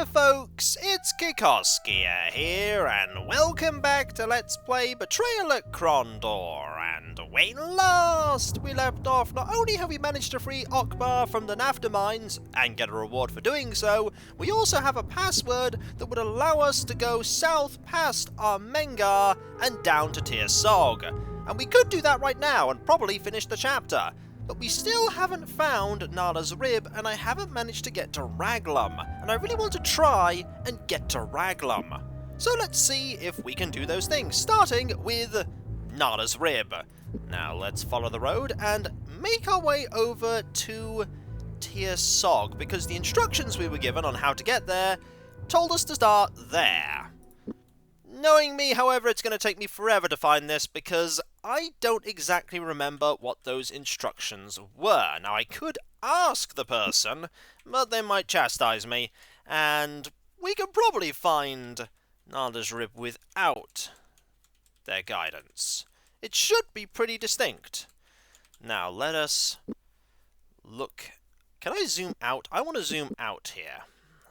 Hiya folks, it's Kikoskia here, and welcome back to Let's Play Betrayal at Krondor. And when last we left off, not only have we managed to free Okbar from the Nafta mines, and get a reward for doing so, we also have a password that would allow us to go south past Armengar and down to Tirsog. And we could do that right now and probably finish the chapter. But we still haven't found Nalar's Rib, and I haven't managed to get to Raglan, and I really want to try and get to Raglan. So let's see if we can do those things, starting with Nalar's Rib. Now let's follow the road and make our way over to Tirsog, because the instructions we were given on how to get there told us to start there. Knowing me, however, it's going to take me forever to find this because I don't exactly remember what those instructions were. Now, I could ask the person, but they might chastise me, and we could probably find Nalar's Rib without their guidance. It should be pretty distinct. Now, let us look. Can I zoom out? I want to zoom out here.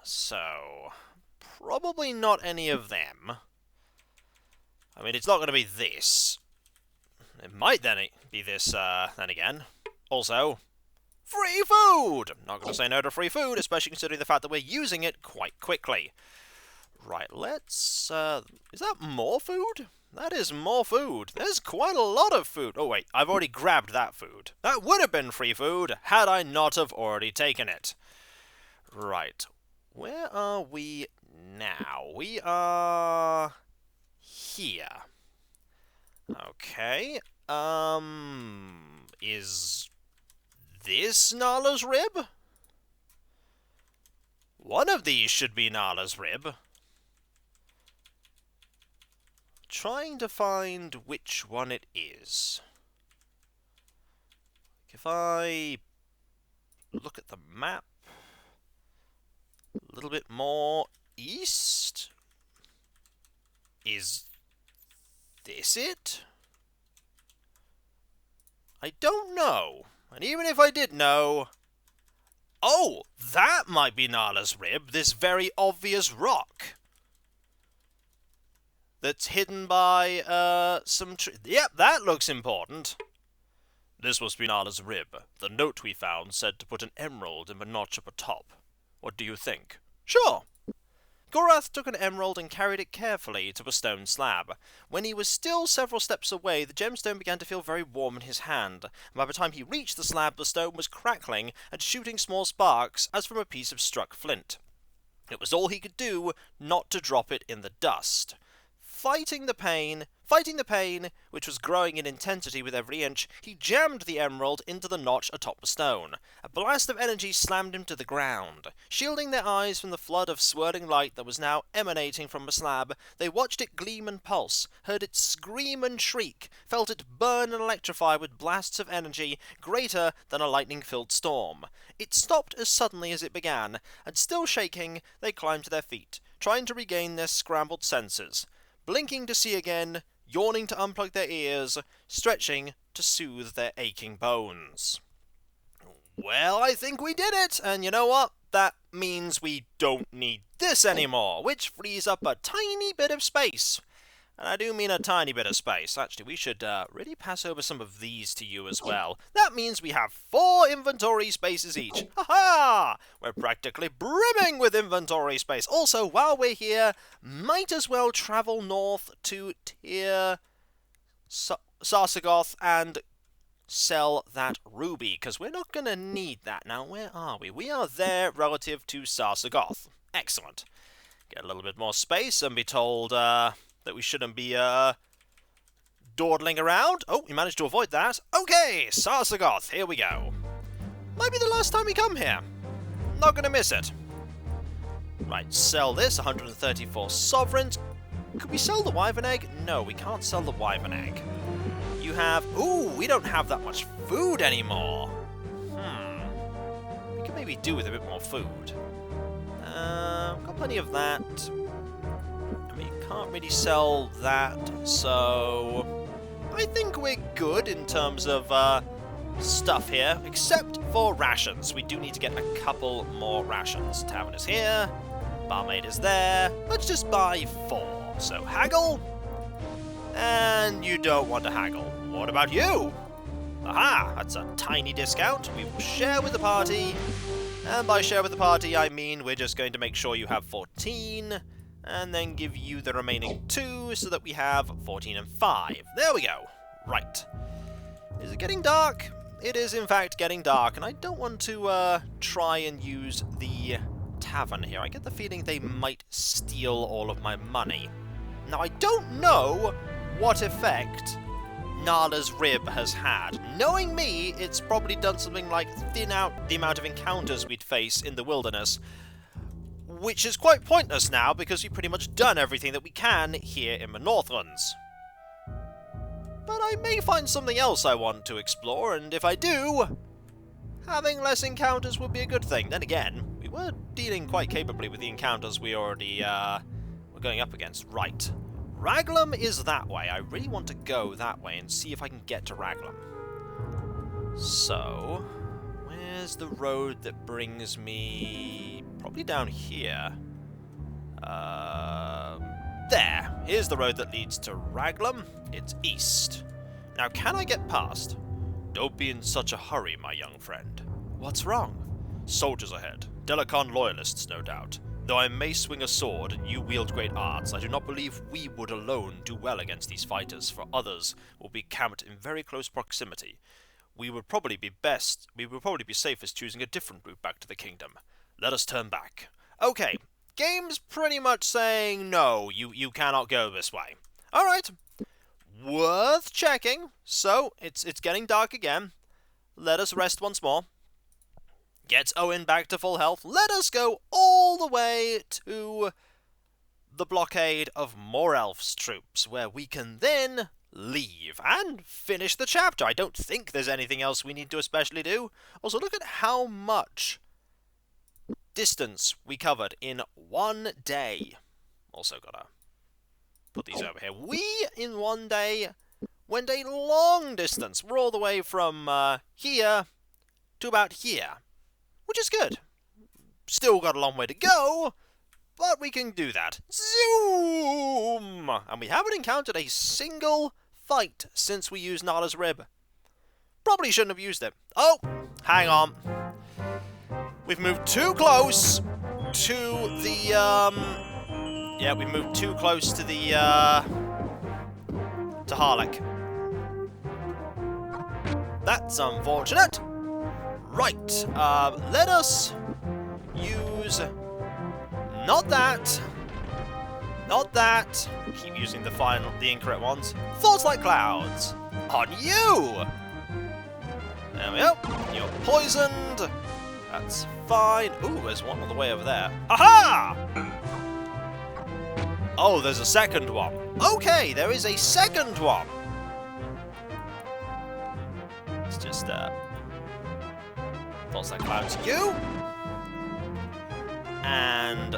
So, probably not any of them. I mean, it's not going to be this. It might then be this, then again. Also, free food! I'm not going to say no to free food, especially considering the fact that we're using it quite quickly. Right, let's, is that more food? That is more food. There's quite a lot of food. Oh, wait, I've already grabbed that food. That would have been free food had I not have already taken it. Right, where are we now? We are here. Okay. Is this Nalar's Rib? One of these should be Nalar's Rib. Trying to find which one it is. If I look at the map a little bit more east, is this it? I don't know. And even if I did know... Oh, that might be Nalar's Rib, this very obvious rock. That's hidden by, some tree. Yep, that looks important. This must be Nalar's Rib. The note we found said to put an emerald in the notch up atop. What do you think? Sure. Gorath took an emerald and carried it carefully to a stone slab. When he was still several steps away, the gemstone began to feel very warm in his hand. By the time he reached the slab, the stone was crackling and shooting small sparks as from a piece of struck flint. It was all he could do not to drop it in the dust. Fighting the pain, which was growing in intensity with every inch, he jammed the emerald into the notch atop the stone. A blast of energy slammed him to the ground. Shielding their eyes from the flood of swirling light that was now emanating from the slab, they watched it gleam and pulse, heard it scream and shriek, felt it burn and electrify with blasts of energy greater than a lightning-filled storm. It stopped as suddenly as it began, and still shaking, they climbed to their feet, trying to regain their scrambled senses. Blinking to see again, yawning to unplug their ears, stretching to soothe their aching bones. Well, I think we did it, and you know what? That means we don't need this anymore, which frees up a tiny bit of space. And I do mean a tiny bit of space. Actually, we should really pass over some of these to you as well. That means we have 4 inventory spaces each. Ha-ha! We're practically brimming with inventory space. Also, while we're here, might as well travel north to Sarsagoth and sell that ruby, because we're not going to need that. Now, where are we? We are there relative to Sarsagoth. Excellent. Get a little bit more space and be told, that we shouldn't be, dawdling around. Oh, we managed to avoid that. Okay, Sarsagoth, here we go. Might be the last time we come here. Not gonna miss it. Right, sell this, 134 sovereigns. Could we sell the wyvern egg? No, we can't sell the wyvern egg. You have... Ooh, we don't have that much food anymore. We could maybe do with a bit more food. Got plenty of that. Can't really sell that, so I think we're good in terms of stuff here, except for rations. We do need to get a couple more rations. Tavern is here. Barmaid is there. Let's just buy 4. So haggle. And you don't want to haggle. What about you? Aha, that's a tiny discount. We will share with the party. And by share with the party, I mean we're just going to make sure you have 14. And then give you the remaining 2 so that we have 14 and 5. There we go. Right. Is it getting dark? It is in fact getting dark, and I don't want to try and use the tavern here. I get the feeling they might steal all of my money. Now I don't know what effect Nalar's rib has had. Knowing me, it's probably done something like thin out the amount of encounters we'd face in the wilderness, which is quite pointless now because we've pretty much done everything that we can here in the Northlands. But I may find something else I want to explore, and if I do, having less encounters would be a good thing. Then again, we were dealing quite capably with the encounters we already were going up against. Right. Raglan is that way. I really want to go that way and see if I can get to Raglan. So, where's the road that brings me... probably down here. There. Here's the road that leads to Raglan. It's east. Now, can I get past? Don't be in such a hurry, my young friend. What's wrong? Soldiers ahead. Delicon loyalists, no doubt. Though I may swing a sword and you wield great arts, I do not believe we would alone do well against these fighters, for others will be camped in very close proximity. We would probably be safest choosing a different route back to the kingdom. Let us turn back. Okay, game's pretty much saying no, you cannot go this way. Alright. Worth checking. So, it's getting dark again. Let us rest once more. Get Owen back to full health. Let us go all the way to the blockade of Morelf's troops, where we can then leave and finish the chapter. I don't think there's anything else we need to especially do. Also, look at how much distance we covered in one day. Also gotta put these over here. We, in one day, went a long distance. We're all the way from here to about here, which is good. Still got a long way to go, but we can do that. Zoom! And we haven't encountered a single fight since we used Nalar's rib. Probably shouldn't have used it. Oh, hang on. We've moved too close to the, yeah, we moved too close to the, to Harlech. That's unfortunate. Right, let us use... Not that. Keep using the incorrect ones. Thoughts like clouds. On you! There we go. You're poisoned. That's fine. Ooh, there's one on the way over there. Aha! Oh, there's a second one. Okay, there is a second one. Let's just, thoughts like clouds. You! And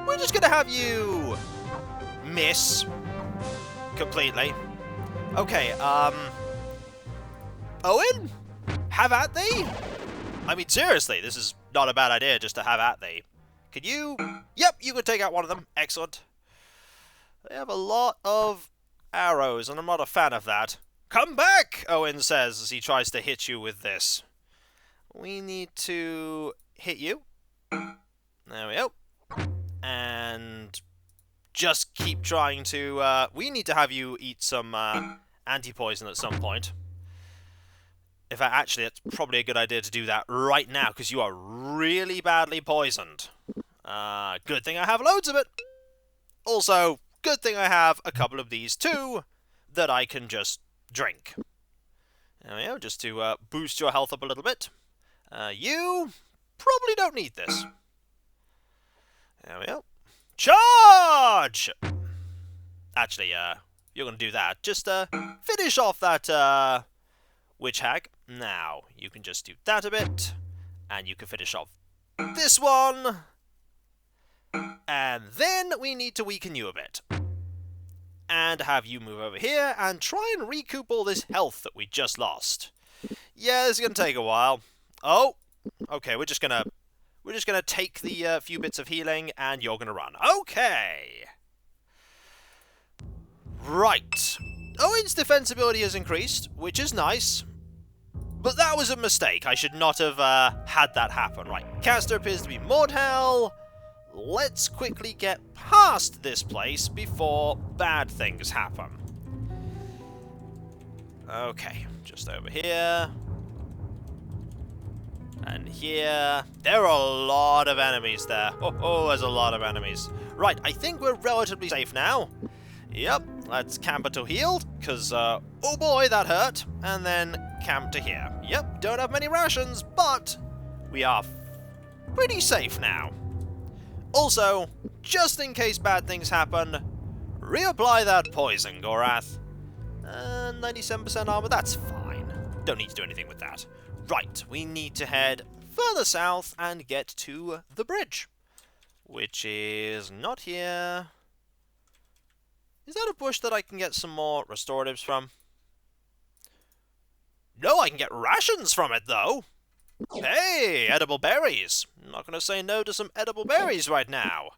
we're just gonna have you miss completely. Okay, Owen? Have at thee? I mean, seriously, this is not a bad idea just to have at thee. Can you? Yep, you can take out one of them. Excellent. They have a lot of arrows, and I'm not a fan of that. Come back, Owen says as he tries to hit you with this. We need to hit you. There we go. And just keep trying to... we need to have you eat some anti-poison at some point. In fact, actually, it's probably a good idea to do that right now, because you are really badly poisoned. Good thing I have loads of it. Also, good thing I have a couple of these too, that I can just drink. There we go, just to boost your health up a little bit. You probably don't need this. There we go. Charge! Actually, you're going to do that. Just finish off that witch hag. Now, you can just do that a bit. And you can finish off this one. And then we need to weaken you a bit. And have you move over here and try and recoup all this health that we just lost. Yeah, this is going to take a while. Oh, okay, we're just going to We're just going to take the few bits of healing, and you're going to run. Okay! Right. Owen's defensibility has increased, which is nice. But that was a mistake. I should not have had that happen. Right, Caster appears to be mortal. Let's quickly get past this place before bad things happen. Okay, just over here. And here. There are a lot of enemies there. Oh, there's a lot of enemies. Right, I think we're relatively safe now. Yep, let's camp until healed, because, oh boy, that hurt. And then camp to here. Yep, don't have many rations, but we are pretty safe now. Also, just in case bad things happen, reapply that poison, Gorath. 97% armor, that's fine. Don't need to do anything with that. Right, we need to head further south and get to the bridge, which is not here. Is that a bush that I can get some more restoratives from? No, I can get rations from it, though. Hey, edible berries. I'm not going to say no to some edible berries right now.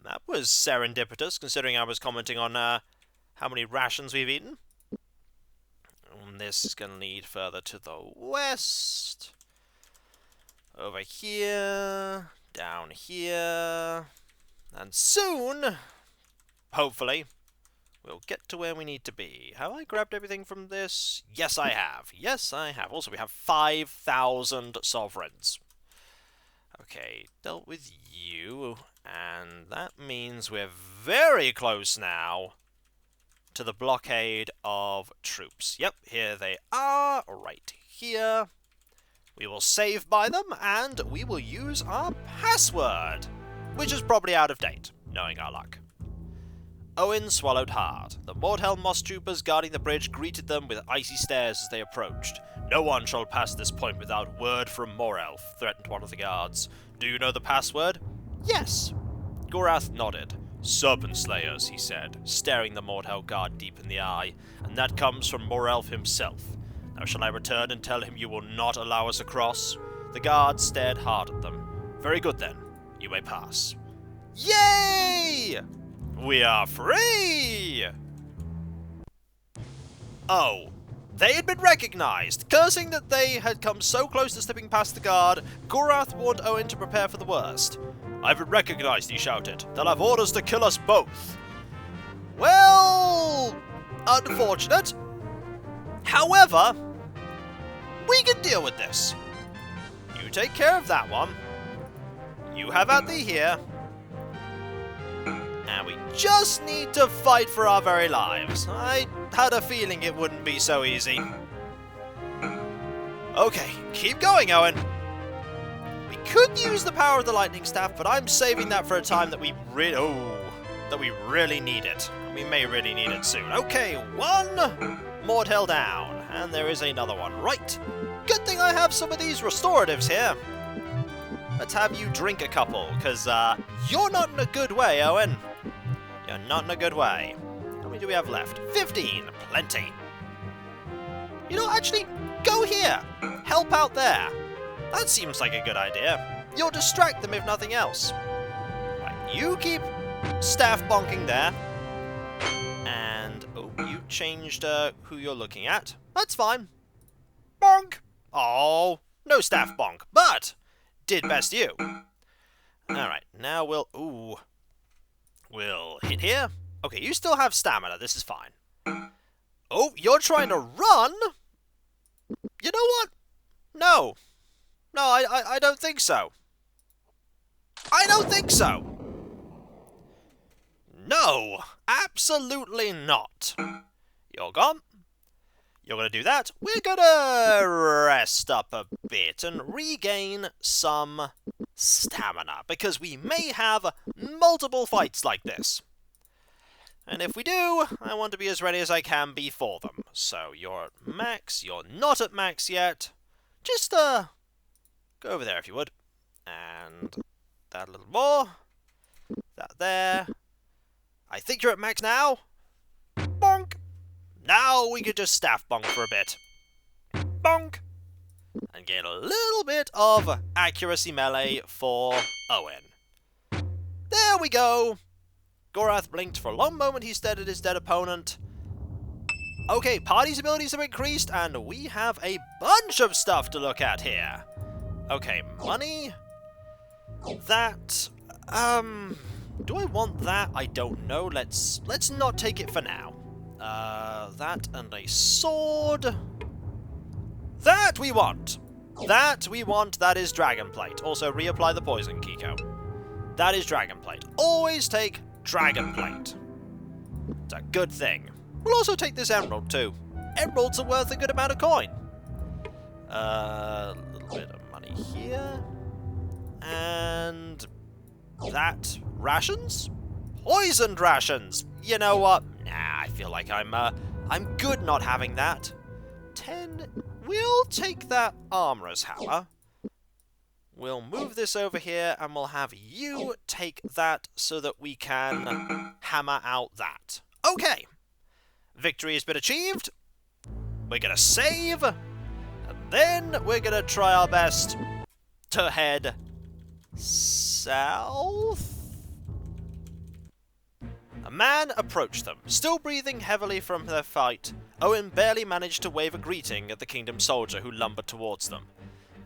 That was serendipitous, considering I was commenting on how many rations we've eaten. And this is going to lead further to the west. Over here. Down here. And soon, hopefully, we'll get to where we need to be. Have I grabbed everything from this? Yes, I have. Yes, I have. Also, we have 5,000 sovereigns. Okay, dealt with you. And that means we're very close now to the blockade of troops. Yep, here they are, right here. We will save by them, and we will use our password, which is probably out of date, knowing our luck. Owen swallowed hard. The Mordhel moss troopers guarding the bridge greeted them with icy stares as they approached. No one shall pass this point without word from Morelf, threatened one of the guards. Do you know the password? Yes. Gorath nodded. Serpent Slayers, he said, staring the Mordhel guard deep in the eye, and that comes from Morelf himself. Now shall I return and tell him you will not allow us across? The guard stared hard at them. Very good then. You may pass. Yay! We are free! Oh, they had been recognized. Cursing that they had come so close to slipping past the guard, Gorath warned Owen to prepare for the worst. I've been recognized, he shouted. They'll have orders to kill us both. Well, unfortunate. However, we can deal with this. You take care of that one. You have Atli here. And we just need to fight for our very lives. I had a feeling it wouldn't be so easy. Okay, keep going, Owen. We could use the power of the lightning staff, but I'm saving that for a time that we really need it. We may really need it soon. Okay, one Mordhel down, and there is another one. Right. Good thing I have some of these restoratives here. Let's have you drink a couple, because you're not in a good way, Owen. You're not in a good way. How many do we have left? 15. Plenty. You know, actually, go here. Help out there. That seems like a good idea. You'll distract them if nothing else. Right, you keep staff bonking there. And, oh, you changed who you're looking at. That's fine. Bonk. Oh, no staff bonk, but did best you. Alright, now we'll hit here. Okay, you still have stamina. This is fine. Oh, you're trying to run? You know what? No. No, I don't think so. I don't think so. No, absolutely not. You're gone. You're going to do that. We're going to rest up a bit and regain some stamina, because we may have multiple fights like this. And if we do, I want to be as ready as I can be for them. So you're at max, you're not at max yet. Just, go over there if you would. And that a little more. That there. I think you're at max now. Bonk. Now we could just staff bonk for a bit. Bonk. and get a little bit of accuracy melee for Owen. There we go! Gorath blinked for a long moment, he stared at his dead opponent. Okay, party's abilities have increased, and we have a bunch of stuff to look at here. Okay, money. That, do I want that? I don't know. Let's not take it for now. That and a sword. That we want! That we want, that is Dragonplate. Also, reapply the poison, Kiko. That is Dragonplate. Always take Dragonplate. It's a good thing. We'll also take this emerald, too. Emeralds are worth a good amount of coin. A little bit of money here. And... that. Rations? Poisoned rations! You know what? Nah, I feel like I'm good not having that. 10... We'll take that armorer's hammer. We'll move this over here, and we'll have you take that so that we can hammer out that. Okay! Victory has been achieved. We're gonna save. And then we're gonna try our best to head south. A man approached them. Still breathing heavily from their fight, Owen barely managed to wave a greeting at the kingdom soldier who lumbered towards them.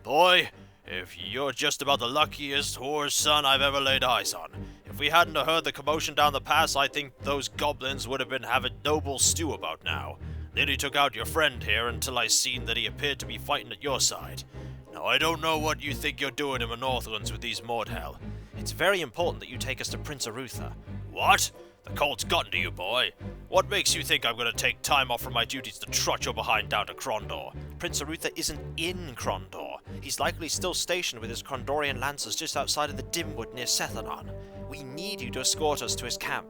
Boy, if you're just about the luckiest whore's son I've ever laid eyes on. If we hadn't heard the commotion down the pass, I think those goblins would have been having noble stew about now. Nearly took out your friend here until I seen that he appeared to be fighting at your side. Now I don't know what you think you're doing in the Northlands with these Mordhel. It's very important that you take us to Prince Arutha. What? The colt's gotten to you, boy. What makes you think I'm going to take time off from my duties to trot your behind down to Krondor? Prince Arutha isn't in Krondor. He's likely still stationed with his Krondorian lancers just outside of the Dimwood near Sethanon. We need you to escort us to his camp.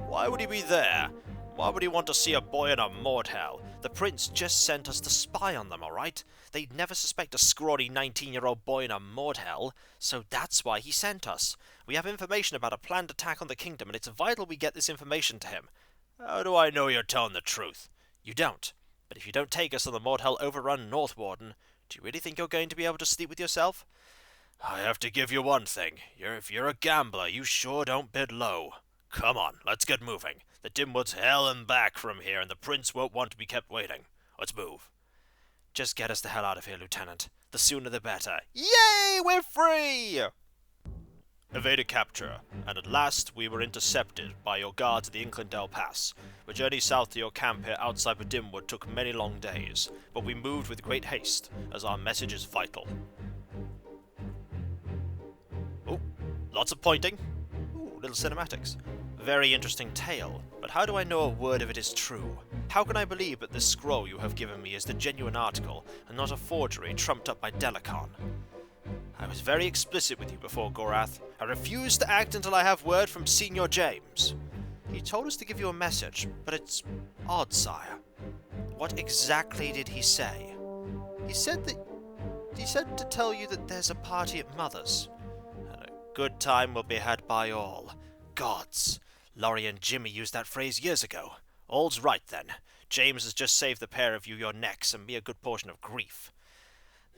Why would he be there? Why would he want to see a boy in a Mordhel? The prince just sent us to spy on them, alright? They'd never suspect a scrawny 19-year-old boy in a Mordhel, so that's why he sent us. We have information about a planned attack on the kingdom, and it's vital we get this information to him. How do I know you're telling the truth? You don't. But if you don't take us on the Mordhel overrun Northwarden, do you really think you're going to be able to sleep with yourself? I have to give you one thing. If you're a gambler, you sure don't bid low. Come on, let's get moving. The Dimwood's hell and back from here, and the prince won't want to be kept waiting. Let's move. Just get us the hell out of here, Lieutenant. The sooner the better. Yay, we're free! Evaded capture, and at last we were intercepted by your guards at the Inklindale Pass. The journey south to your camp here outside the Dimwood took many long days, but we moved with great haste, as our message is vital. Oh, lots of pointing. Ooh, little cinematics. Very interesting tale, but how do I know a word of it is true? How can I believe that this scroll you have given me is the genuine article, and not a forgery trumped up by Delicon? I was very explicit with you before, Gorath. I refuse to act until I have word from Senior James. He told us to give you a message, but it's odd, sire. What exactly did he say? He said to tell you that there's a party at Mother's, and a good time will be had by all. Gods! Laurie and Jimmy used that phrase years ago. All's right, then. James has just saved the pair of you your necks and me a good portion of grief.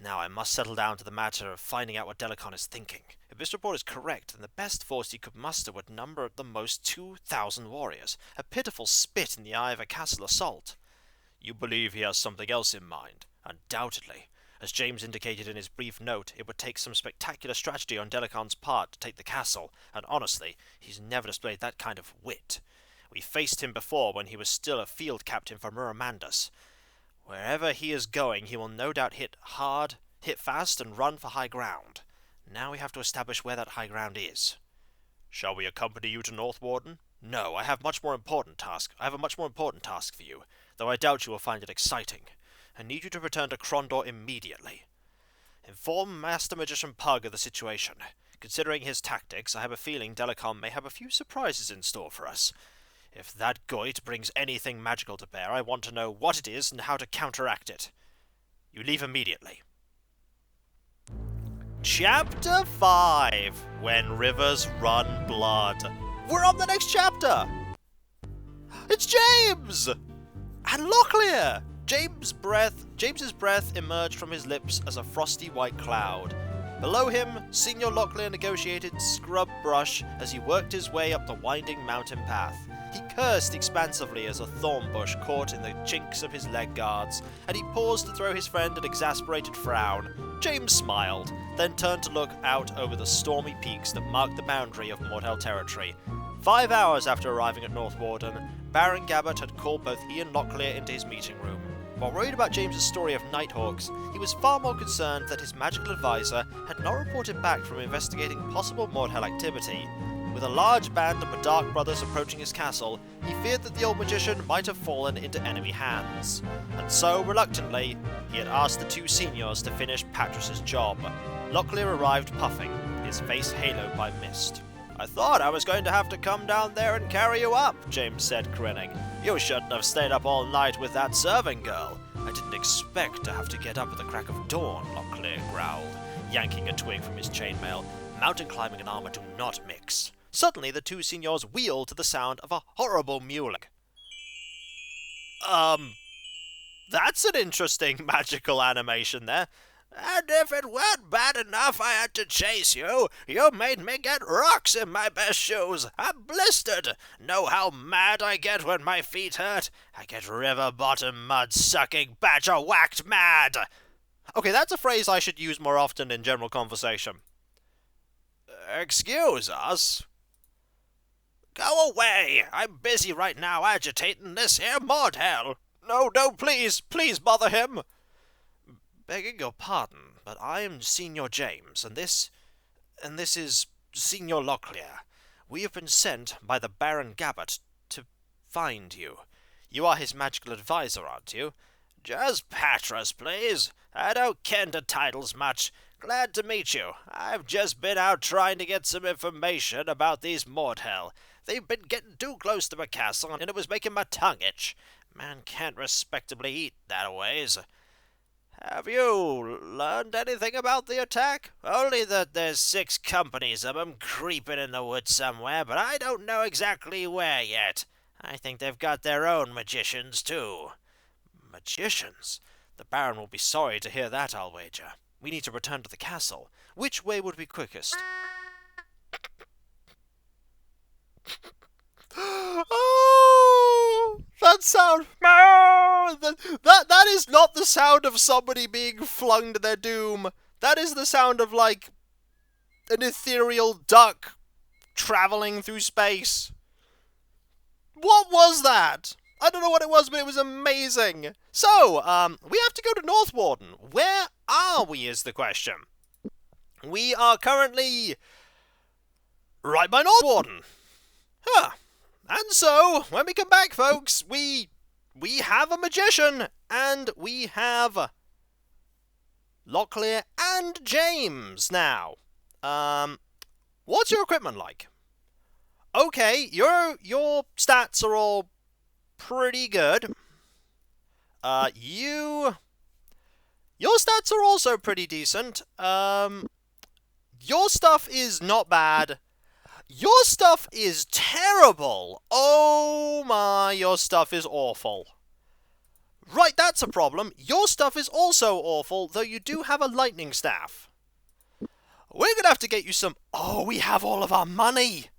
Now I must settle down to the matter of finding out what Delicon is thinking. If this report is correct, then the best force he could muster would number at the most 2,000 warriors, a pitiful spit in the eye of a castle assault. You believe he has something else in mind? Undoubtedly. As James indicated in his brief note, it would take some spectacular strategy on Delicon's part to take the castle, and honestly, he's never displayed that kind of wit. We faced him before when he was still a field captain for Muramandus. Wherever he is going, he will no doubt hit hard, hit fast, and run for high ground. Now we have to establish where that high ground is. Shall we accompany you to Northwarden? No, I have a much more important task for you, though I doubt you will find it exciting. I need you to return to Krondor immediately. Inform Master Magician Pug of the situation. Considering his tactics, I have a feeling Delicon may have a few surprises in store for us. If that Goit brings anything magical to bear, I want to know what it is and how to counteract it. You leave immediately. Chapter 5, When Rivers Run Blood. We're on the next chapter! It's James! And Locklear! James's breath emerged from his lips as a frosty white cloud. Below him, Senior Locklear negotiated scrub brush as he worked his way up the winding mountain path. He cursed expansively as a thorn bush caught in the chinks of his leg guards, and he paused to throw his friend an exasperated frown. James smiled, then turned to look out over the stormy peaks that marked the boundary of Mortel territory. 5 hours after arriving at North Warden, Baron Gabbert had called both he and Locklear into his meeting room. While worried about James's story of Nighthawks, he was far more concerned that his magical advisor had not reported back from investigating possible Mortel activity. With a large band of the Dark Brothers approaching his castle, he feared that the old magician might have fallen into enemy hands. And so, reluctantly, he had asked the two seniors to finish Patris's job. Locklear arrived puffing, his face haloed by mist. "I thought I was going to have to come down there and carry you up," James said, grinning. "You shouldn't have stayed up all night with that serving girl." "I didn't expect to have to get up at the crack of dawn," Locklear growled, yanking a twig from his chainmail. "Mountain climbing and armor do not mix." Suddenly, the two seniors wheeled to the sound of a horrible mewling. That's an interesting magical animation there. "And if it weren't bad enough I had to chase you, you made me get rocks in my best shoes. I'm blistered. Know how mad I get when my feet hurt? I get river-bottom mud-sucking badger-whacked mad." Okay, that's a phrase I should use more often in general conversation. "Excuse us?" "Go away! I'm busy right now agitating this here Mortel." No, please bother him." "Begging your pardon, but I am Senior James, and this is Senior Locklear. We have been sent by the Baron Gabbert to find you. You are his magical advisor, aren't you?" "Just Patras, please. I don't ken to titles much. Glad to meet you. I've just been out trying to get some information about these Mortel. They've been getting too close to my castle, and it was making my tongue itch. Man can't respectably eat that-a-ways." "Have you learned anything about the attack?" "Only that there's 6 companies of 'em creeping in the woods somewhere, but I don't know exactly where yet. I think they've got their own magicians, too." "Magicians? The Baron will be sorry to hear that, I'll wager. We need to return to the castle. Which way would be quickest?" Oh, that sound. That is not the sound of somebody being flung to their doom. That is the sound of, like, an ethereal duck traveling through space. What was that? I don't know what it was, but it was amazing. So, we have to go to North Warden. Where are we is the question. We are currently right by North Warden. Huh. And so, when we come back, folks, we have a magician, and we have Locklear and James now. What's your equipment like? Okay, your stats are all pretty good. Your stats are also pretty decent. Your stuff is not bad. Your stuff is terrible. Oh my, your stuff is awful. Right, that's a problem. Your stuff is also awful, though you do have a lightning staff. We're gonna have to get you some... Oh, we have all of our money.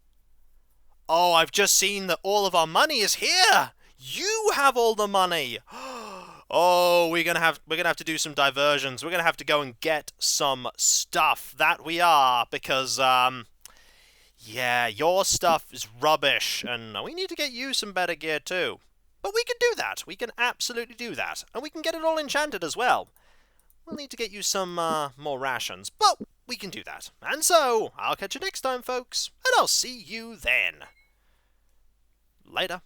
Oh, I've just seen that all of our money is here. You have all the money. Oh, we're gonna have to do some diversions. We're gonna have to go and get some stuff. That we are, because yeah, your stuff is rubbish, and we need to get you some better gear too. But we can do that. We can absolutely do that. And we can get it all enchanted as well. We'll need to get you some more rations, but we can do that. And so, I'll catch you next time, folks, and I'll see you then. Later.